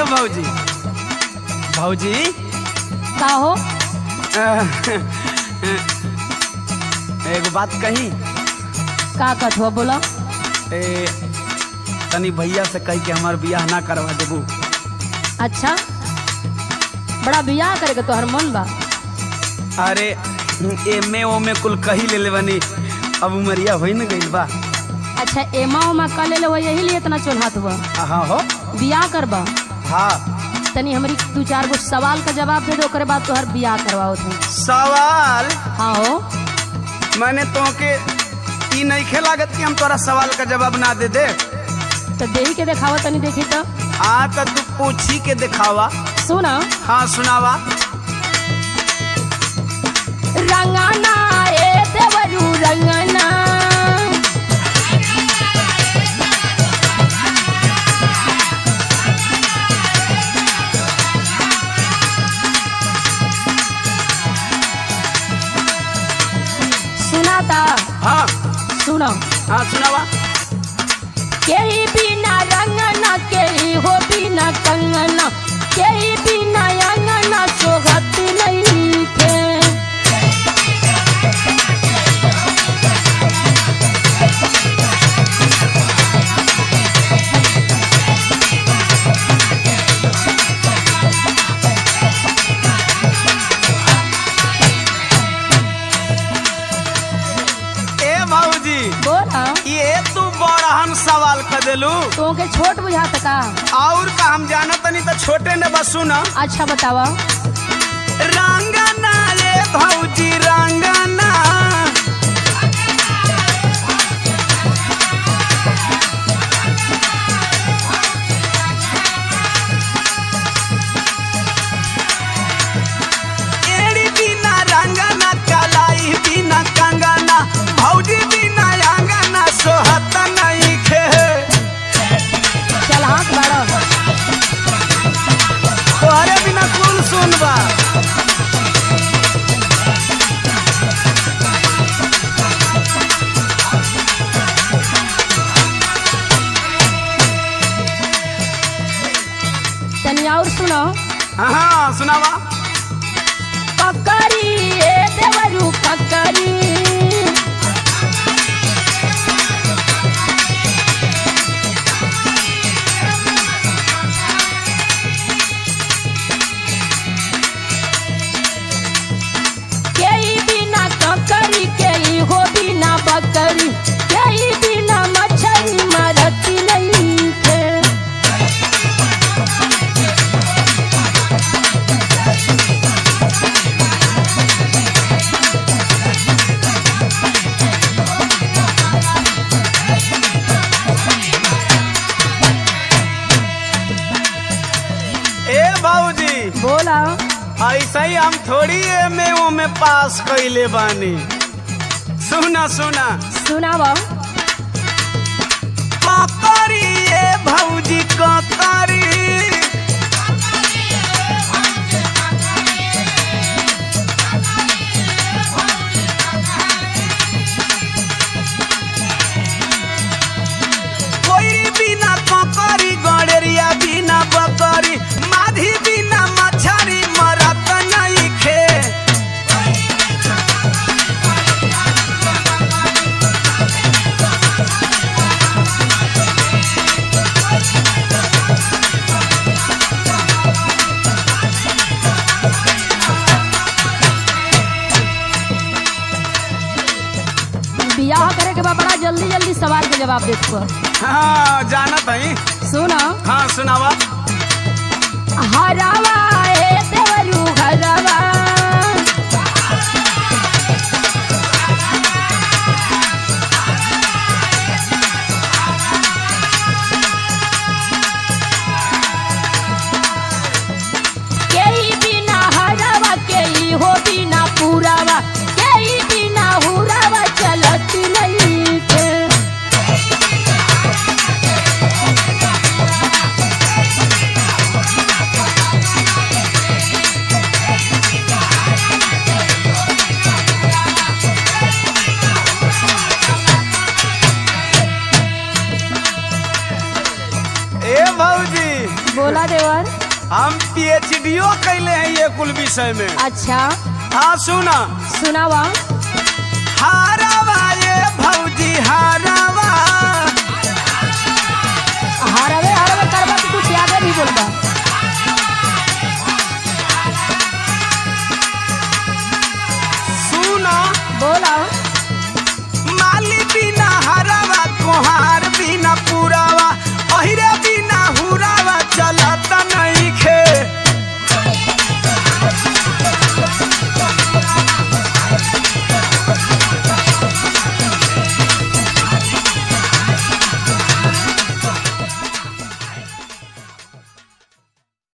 भौजी भौजी का हो? एगो बात कही। का कथ हो बोला? तनी भैया से कही के हमार बियाह ना करवा देबू। अच्छा बड़ा बियाह करे के तोहर मन बा? अरे एमे ओमे कुल कही ले बनी, अब उमरिया हो न गई बा। अच्छा एमा उमा कर ले वो यही लिए इतना चोलहात हुआ? हाँ हो बियाह करबा? हाँ तनी हमारी 2-4 गो सवाल का जवाब दे दो, ओकरे बाद तोहर बियाह करवाओ थे। सवाल? हाँ हो। मैंने तो के ई नहीं खेलागत कि हम तोरा सवाल का जवाब ना दे दे। तो देही के दिखावा तनी देखी तो। हाँ तो तू पूछी के दिखावा। सुना। हाँ सुनावा। रंगाना ए देवरू रंगाना, सुनाता? हाँ सुनो। हाँ सुनावा। केही बिना रंगना केही हो बिना कंगना, केही बिना अंगना सोगत नहीं थे। बोला ये तू बड़हन सवाल कर देलू। तो के छोट बुझाता का? और का हम जाना तनी तो छोटे ने बस सुना। अच्छा बतावा। रंगना ये भौजी रंगना, एड़ी बिना रंगना कलाई बिना कंगना, भौजी बिना अंगना सोहत नहीं खे। चल हाथ बड़ा तोहरे बिना कुल सुनबा। तनी और सुनो। हाँ सुनावा। ककरी ए देवरू ककरी, केही बिना ककरी केही हो बिना बकरी, केही बिना मछली मरती नहीं थे। ए भौजी बोला। ऐसा ही हम थोड़ी एमे ओमे पास कइले बानी। सुना सुना। सुनावा। ककरी ए भौजी ककरी, कोई बिना ककरी गड़ेरिया बिना बकरी, माधी बिना मछरी मरत नहीं खे। बियाह करे के बाद बड़ा जल्दी जल्दी सवाल के जवाब देत हो। हाँ जानत हई। सुना। हाँ सुनावा। हरावा ए देवरू हरावा, केही बिना हरावा केही हो बिना पुरावा, केही बिना हुरावा चलत नहीं थे। बोला देवर। हम पीएचडीओ कैले हैं ये कुल विषय में। अच्छा हाँ सुना। सुनावा। हारावा ये भौजी हारावा। हरवे हरवे करबा तो कुछ आगे भी बोलबा। सुना। बोला। माली बिना हारावा कोहा